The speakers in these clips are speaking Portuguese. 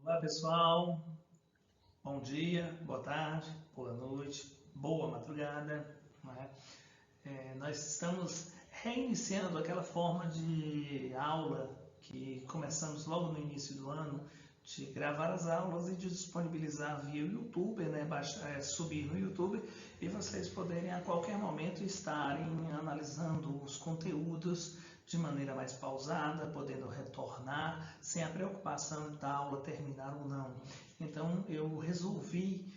Olá pessoal, bom dia, boa tarde, boa noite, boa madrugada. Né? Nós estamos reiniciando aquela forma de aula que começamos logo no início do ano, de gravar as aulas e de disponibilizar via YouTube, né? Subir no YouTube e vocês poderem a qualquer momento estarem analisando os conteúdos de maneira mais pausada, podendo retornar sem a preocupação da aula terminar ou não. Então eu resolvi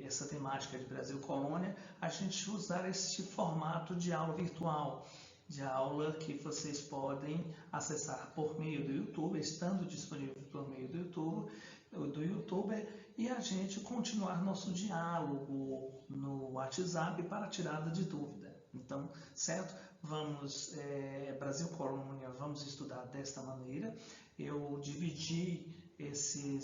essa temática de Brasil Colônia, a gente usar esse formato de aula virtual, de aula que vocês podem acessar por meio do YouTube, estando disponível por meio do YouTube, e a gente continuar nosso diálogo no WhatsApp para tirada de dúvida. Então, certo? Vamos, Brasil Colônia, vamos estudar desta maneira. Eu dividi esse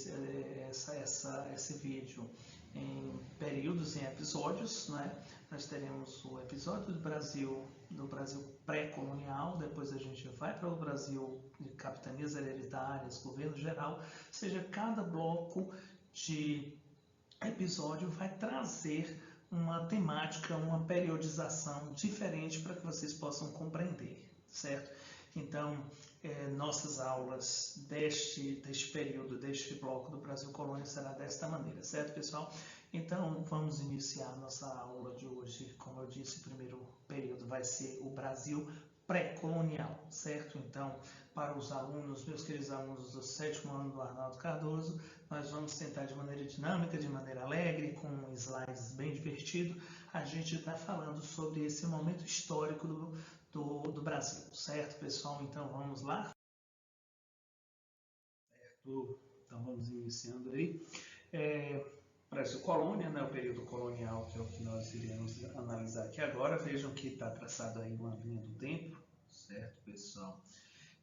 vídeo em períodos, em episódios, né? Nós teremos o episódio do Brasil pré-colonial, depois a gente vai para o Brasil de capitanias hereditárias, governo geral, ou seja, cada bloco de episódio vai trazer uma temática, uma periodização diferente para que vocês possam compreender, certo? Então, nossas aulas deste período, deste bloco do Brasil Colônia será desta maneira, certo, pessoal? Então, vamos iniciar nossa aula de hoje. Como eu disse, o primeiro período vai ser o Brasil pré-colonial, certo? Então, para os alunos, meus queridos alunos do 7º ano do Arnaldo Cardoso, nós vamos tentar de maneira dinâmica, de maneira alegre, com slides bem divertidos, a gente está falando sobre esse momento histórico do Brasil, certo, pessoal? Então, vamos lá? Certo? Então, vamos iniciando aí. Brasil Colônia, né, o período colonial, que é o que nós iremos analisar aqui agora. Vejam que está traçado aí uma linha do tempo, certo, pessoal?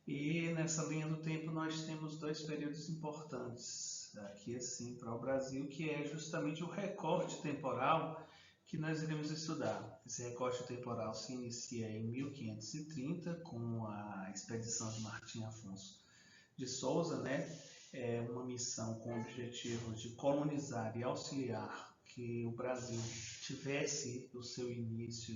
E nessa linha do tempo nós temos dois períodos importantes aqui assim para o Brasil, que é justamente o recorte temporal que nós iremos estudar. Esse recorte temporal se inicia em 1530 com a expedição de Martim Afonso de Souza, né? É uma missão com o objetivo de colonizar e auxiliar que o Brasil tivesse o seu início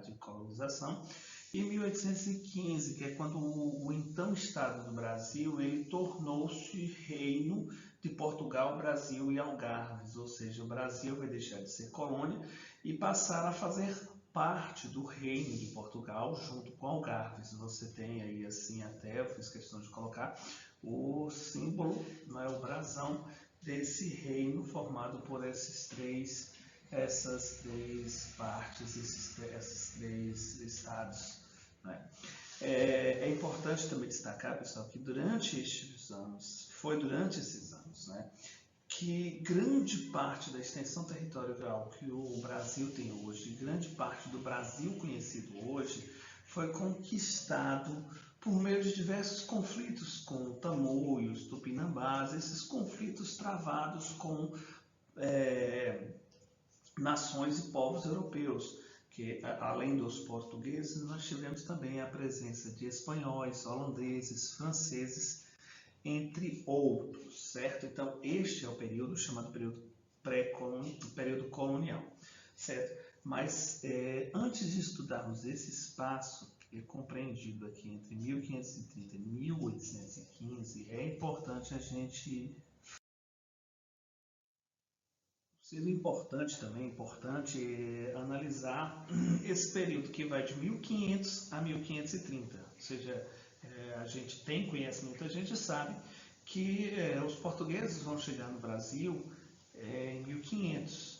de colonização. Em 1815, que é quando o então Estado do Brasil ele tornou-se reino de Portugal, Brasil e Algarves, ou seja, o Brasil vai deixar de ser colônia e passar a fazer parte do reino de Portugal junto com Algarves. Você tem aí assim até, eu fiz questão de colocar o símbolo, não é, o brasão desse reino formado por essas três partes, esses três estados. Né? É importante também destacar, pessoal, que durante esses anos, né, que grande parte da extensão territorial que o Brasil tem hoje, grande parte do Brasil conhecido hoje, foi conquistado por meio de diversos conflitos com tamoios, tupinambás, esses conflitos travados com nações e povos europeus, que além dos portugueses, nós tivemos também a presença de espanhóis, holandeses, franceses, entre outros, certo? Então, este é o período chamado período colonial, certo? Mas, antes de estudarmos esse espaço, que é compreendido aqui entre 1530 e 1815, é importante a gente... Seria importante também, analisar esse período que vai de 1500 a 1530, ou seja, a gente tem conhecimento, a gente sabe que os portugueses vão chegar no Brasil em 1500.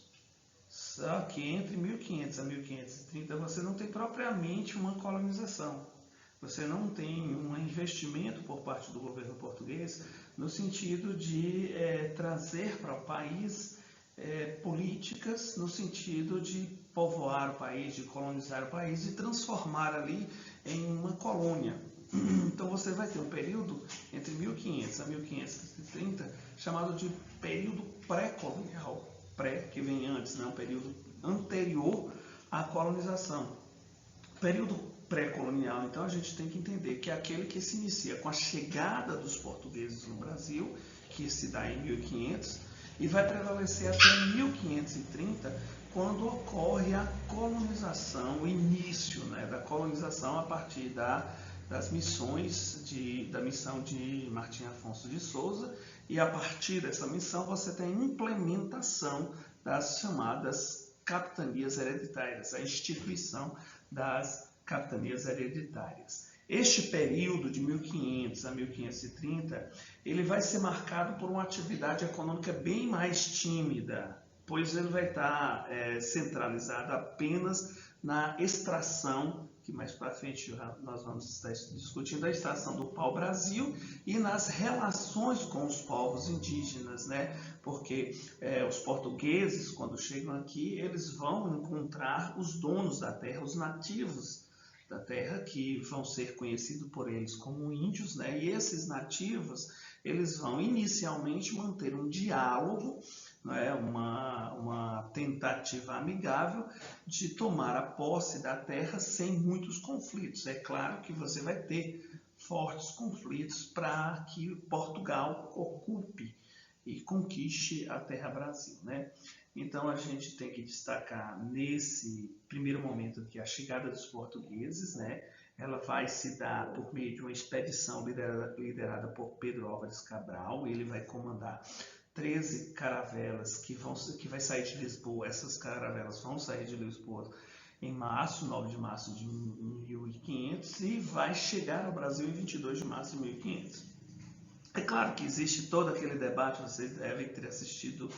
Só que entre 1500 a 1530 você não tem propriamente uma colonização. Você não tem um investimento por parte do governo português no sentido de trazer para o país políticas no sentido de povoar o país, de colonizar o país e transformar ali em uma colônia. Então você vai ter um período entre 1500 a 1530 chamado de período pré-colonial, que vem antes, né? Um período anterior à colonização. Período pré-colonial, então a gente tem que entender que é aquele que se inicia com a chegada dos portugueses no Brasil, que se dá em 1500 e vai prevalecer até 1530, quando ocorre a colonização, o início, né, da colonização a partir das missões da missão de Martim Afonso de Souza, e a partir dessa missão você tem a implementação das chamadas capitanias hereditárias, a instituição das capitanias hereditárias. Este período de 1500 a 1530, ele vai ser marcado por uma atividade econômica bem mais tímida, pois ele vai estar centralizado apenas na extração, que mais para frente nós vamos estar discutindo, a extração do pau-brasil, e nas relações com os povos indígenas, né? Porque os portugueses, quando chegam aqui, eles vão encontrar os donos da terra, os nativos da terra, que vão ser conhecidos por eles como índios, né? E esses nativos, eles vão inicialmente manter um diálogo, né? Uma tentativa amigável de tomar a posse da terra sem muitos conflitos. É claro que você vai ter fortes conflitos para que Portugal ocupe e conquiste a terra Brasil, né? Então a gente tem que destacar nesse primeiro momento que a chegada dos portugueses, né? Ela vai se dar por meio de uma expedição liderada por Pedro Álvares Cabral. Ele vai comandar 13 caravelas que vai sair de Lisboa. Essas caravelas vão sair de Lisboa em março, 9 de março de 1500, e vai chegar ao Brasil em 22 de março de 1500. É claro que existe todo aquele debate, vocês devem ter assistido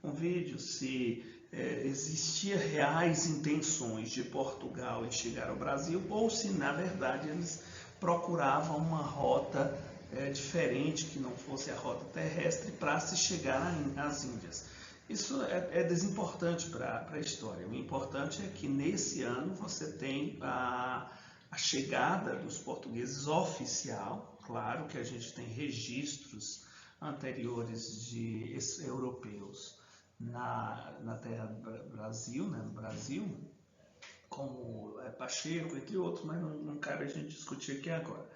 um vídeo, se existia reais intenções de Portugal em chegar ao Brasil, ou se na verdade eles procuravam uma rota diferente, que não fosse a rota terrestre, para se chegar às Índias. Isso é desimportante para a história. O importante é que nesse ano você tem a chegada dos portugueses oficial. Claro que a gente tem registros anteriores de europeus na terra Brasil, né, no Brasil, como Pacheco, entre outros, mas não cabe a gente discutir aqui agora.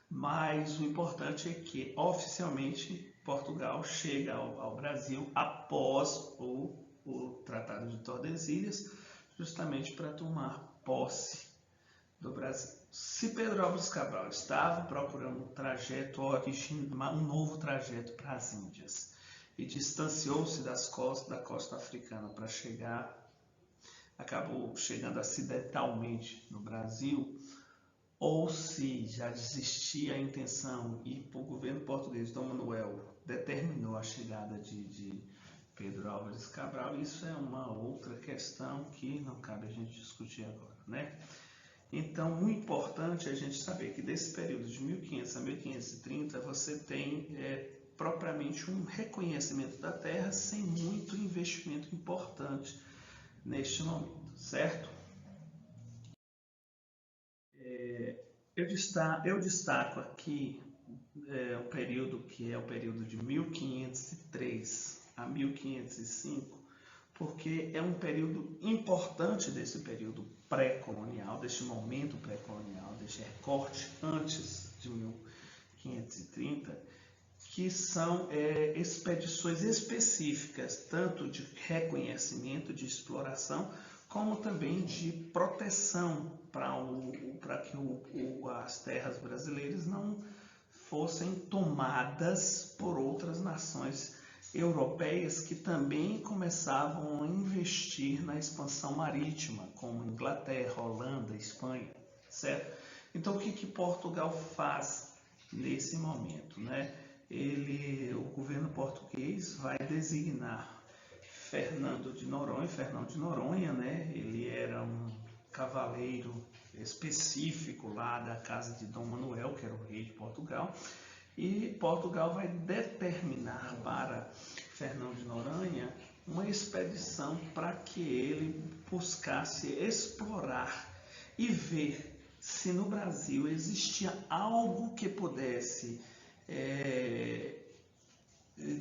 Mas o importante é que oficialmente Portugal chega ao Brasil após o Tratado de Tordesilhas, justamente para tomar posse do Brasil. Se Pedro Álvares Cabral estava procurando um novo trajeto para as Índias, e distanciou-se da costa africana para acabou chegando acidentalmente no Brasil, ou se já existia a intenção e o governo português, Dom Manuel, determinou a chegada de Pedro Álvares Cabral, isso é uma outra questão que não cabe a gente discutir agora, né? Então, o importante é a gente saber que desse período de 1500 a 1530, você tem propriamente um reconhecimento da terra sem muito investimento importante neste momento, certo? Eu destaco aqui o período que é o período de 1503 a 1505, porque é um período importante desse período pré-colonial, deste momento pré-colonial, deste recorte antes de 1530, que são expedições específicas, tanto de reconhecimento, de exploração, como também de proteção para que as terras brasileiras não fossem tomadas por outras nações europeias que também começavam a investir na expansão marítima, como Inglaterra, Holanda, Espanha, certo? Então, o que Portugal faz nesse momento, né? O governo português vai designar Fernão de Noronha, né? Ele era um cavaleiro específico lá da casa de Dom Manuel, que era o rei de Portugal, e Portugal vai determinar para Fernão de Noronha uma expedição para que ele buscasse explorar e ver se no Brasil existia algo que pudesse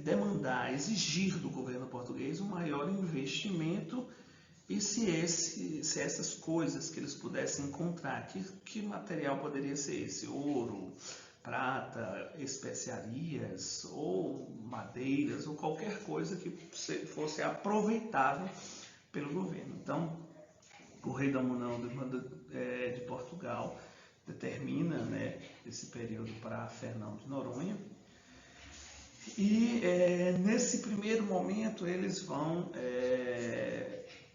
demandar, exigir do governo português um maior investimento, e se essas coisas que eles pudessem encontrar, que material poderia ser esse? Ouro, prata, importa especiarias ou madeiras ou qualquer coisa que fosse aproveitável pelo governo. Então, o rei Dom Manuel de Portugal determina, né, esse período para Fernão de Noronha. E nesse primeiro momento eles vão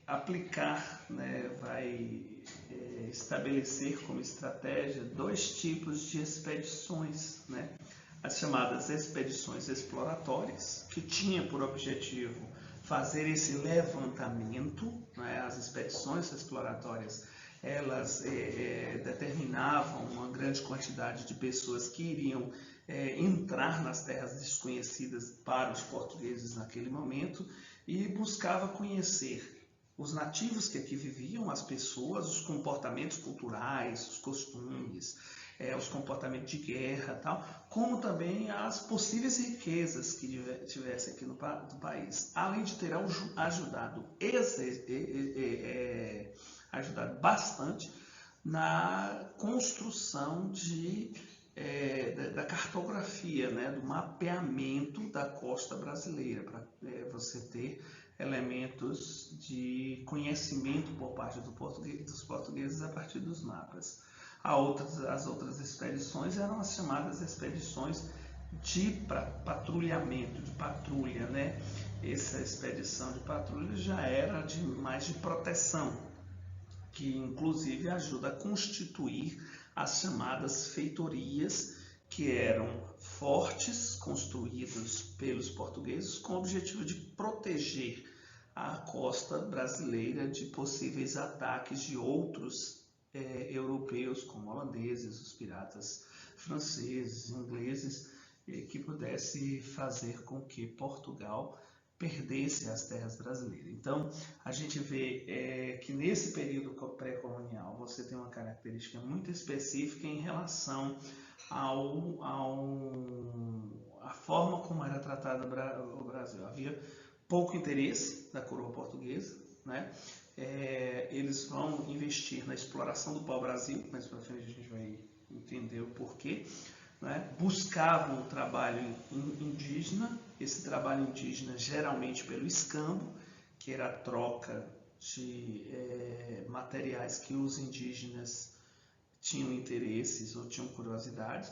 aplicar, né, vai estabelecer como estratégia 2 tipos de expedições, né? As chamadas expedições exploratórias, que tinha por objetivo fazer esse levantamento, né? As expedições exploratórias, elas determinavam uma grande quantidade de pessoas que iriam entrar nas terras desconhecidas para os portugueses naquele momento e buscava conhecer os nativos que aqui viviam, as pessoas, os comportamentos culturais, os costumes, os comportamentos de guerra, tal, como também as possíveis riquezas que tivesse aqui no país, além de ter ajudado bastante na construção da cartografia, né, do mapeamento da costa brasileira, para você ter elementos de conhecimento por parte dos portugueses a partir dos mapas. As outras expedições eram as chamadas expedições de patrulhamento, de patrulha, né? Essa expedição de patrulha já era mais de proteção, que inclusive ajuda a constituir as chamadas feitorias, que eram fortes construídos pelos portugueses com o objetivo de proteger a costa brasileira de possíveis ataques de outros europeus, como holandeses, os piratas franceses, ingleses, que pudesse fazer com que Portugal perdesse as terras brasileiras. Então, a gente vê que nesse período pré-colonial você tem uma característica muito específica em relação a forma como era tratado o Brasil. Havia pouco interesse da coroa portuguesa, né? Eles vão investir na exploração do pau-brasil, mas para frente a gente vai entender o porquê, né? Buscavam o trabalho indígena, esse trabalho indígena geralmente pelo escambo, que era a troca de materiais que os indígenas tinham interesses ou tinham curiosidades,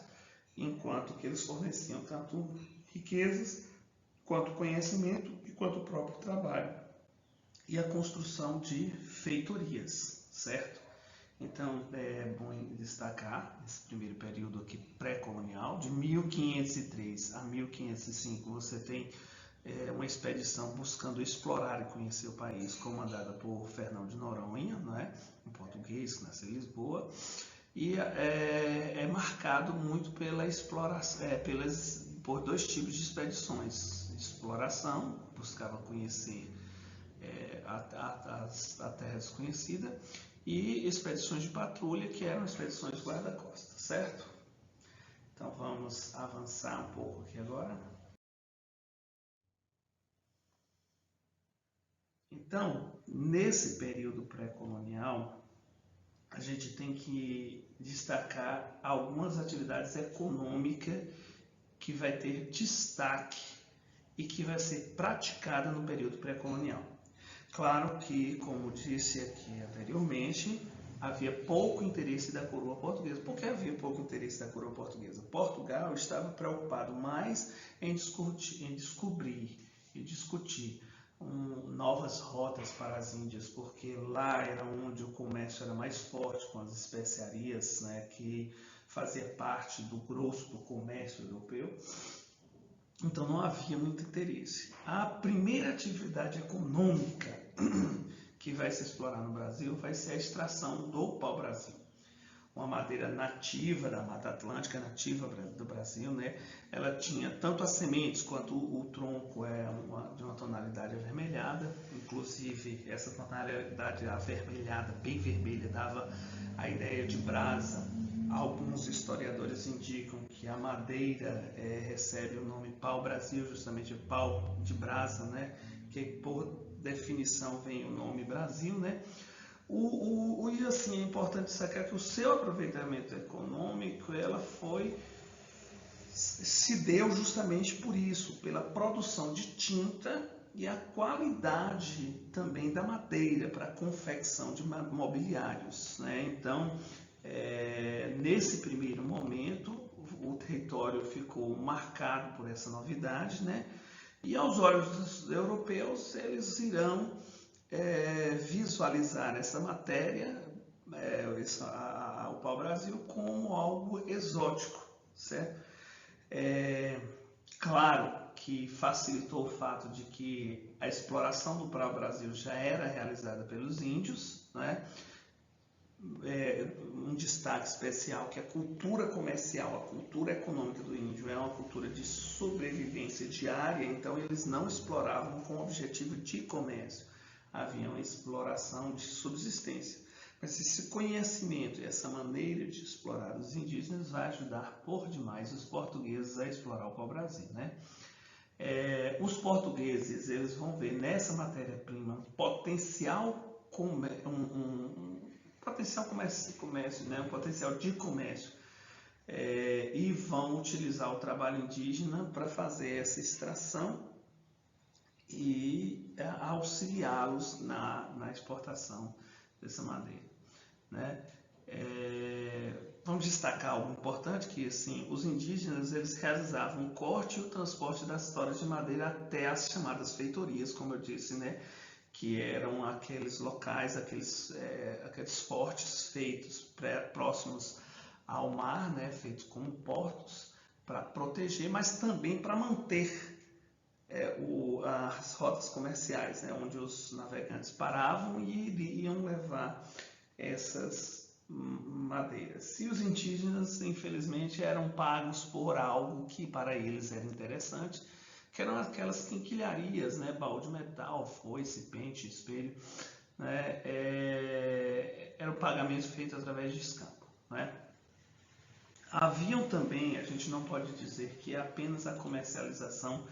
enquanto que eles forneciam tanto riquezas, quanto conhecimento e quanto o próprio trabalho e a construção de feitorias, certo? Então é bom destacar esse primeiro período aqui pré-colonial, de 1503 a 1505, você tem uma expedição buscando explorar e conhecer o país, comandada por Fernão de Noronha, não é? Um português que nasceu em Lisboa, e é marcado muito pela exploração, por 2 tipos de expedições. Exploração, buscava conhecer a terra desconhecida, e expedições de patrulha, que eram expedições guarda-costas, certo? Então vamos avançar um pouco aqui agora. Então, nesse período pré-colonial, a gente tem que destacar algumas atividades econômicas que vai ter destaque e que vai ser praticada no período pré-colonial. Claro que, como disse aqui anteriormente, havia pouco interesse da coroa portuguesa. Por que havia pouco interesse da coroa portuguesa? Portugal estava preocupado mais em descobrir e discutir novas rotas para as Índias, porque lá era onde o comércio era mais forte com as especiarias, né, que fazia parte do grosso do comércio europeu. Então não havia muito interesse. A primeira atividade econômica que vai se explorar no Brasil vai ser a extração do pau-brasil. Uma madeira nativa da Mata Atlântica, nativa do Brasil, né? Ela tinha tanto as sementes quanto o tronco de uma tonalidade avermelhada. Inclusive, essa tonalidade avermelhada, bem vermelha, dava a ideia de brasa. Alguns historiadores indicam que a madeira recebe o nome pau-brasil, justamente pau de brasa, né? Que por definição vem o nome Brasil, né? E assim, é importante destacar que o seu aproveitamento econômico ela foi se deu justamente por isso, pela produção de tinta e a qualidade também da madeira para a confecção de mobiliários, né? Então, nesse primeiro momento, o território ficou marcado por essa novidade, né? E aos olhos dos europeus, eles irão visualizar essa matéria, o pau-brasil, como algo exótico, certo? Claro que facilitou o fato de que a exploração do pau-brasil já era realizada pelos índios, né? Um destaque especial que a cultura comercial, a cultura econômica do índio é uma cultura de sobrevivência diária, então eles não exploravam com o objetivo de comércio, havia uma exploração de subsistência. Mas esse conhecimento e essa maneira de explorar os indígenas vai ajudar por demais os portugueses a explorar o pau-brasil, né? Os portugueses, eles vão ver nessa matéria-prima um potencial comércio, né? Um potencial de comércio, e vão utilizar o trabalho indígena para fazer essa extração e auxiliá-los na exportação dessa madeira, né? Vamos destacar algo importante, que assim, os indígenas eles realizavam o corte e o transporte das toras de madeira até as chamadas feitorias, como eu disse, né? Que eram aqueles locais, aqueles fortes feitos próximos ao mar, né? Feitos como portos para proteger, mas também para manter as rotas comerciais, né? Onde os navegantes paravam e iriam levar essas madeiras. E os indígenas, infelizmente, eram pagos por algo que para eles era interessante, que eram aquelas quinquilharias, né? Baú de metal, foice, pente, espelho, né? Era o pagamento feito através de escampo, né? Haviam também, a gente não pode dizer que apenas a comercialização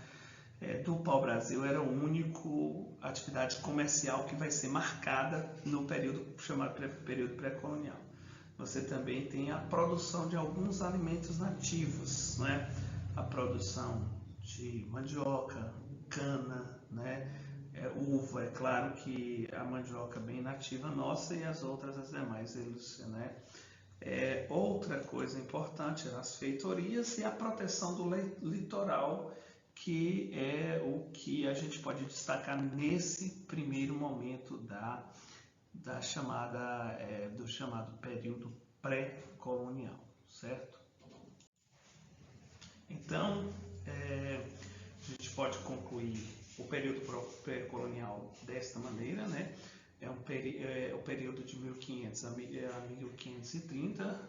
do pau-brasil era a única atividade comercial que vai ser marcada no período chamado período pré-colonial. Você também tem a produção de alguns alimentos nativos, né? A produção de mandioca, cana, né? Uva, é claro que a mandioca é bem nativa nossa e as outras, as demais, eles, né? Outra coisa importante eram as feitorias e a proteção do litoral, que é o que a gente pode destacar nesse primeiro momento do chamado período pré-colonial, certo? Então, a gente pode concluir o período pré-colonial desta maneira, né? O período de 1500 a 1530,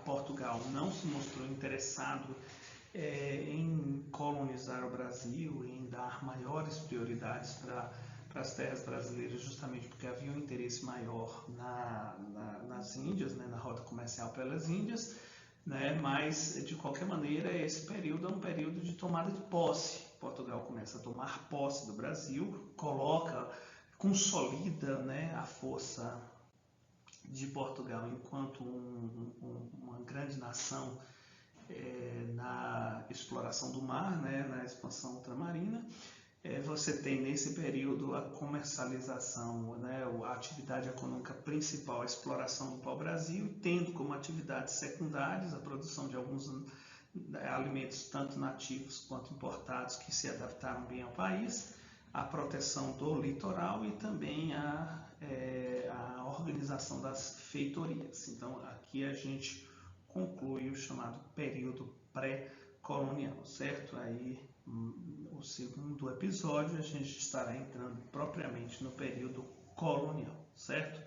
Portugal não se mostrou interessado em colonizar o Brasil, em dar maiores prioridades para as terras brasileiras, justamente porque havia um interesse maior nas Índias, né, na rota comercial pelas Índias, né, mas de qualquer maneira esse período é um período de tomada de posse. Portugal começa a tomar posse do Brasil, consolida, né, a força de Portugal enquanto uma grande nação na exploração do mar, né, na expansão ultramarina. Você tem nesse período a comercialização, né, a atividade econômica principal, a exploração do pau-brasil, tendo como atividades secundárias a produção de alguns alimentos, tanto nativos quanto importados, que se adaptaram bem ao país, a proteção do litoral e também a organização das feitorias. Então, aqui a gente conclui o chamado período pré-colonial, certo? Aí, o segundo episódio, a gente estará entrando propriamente no período colonial, certo?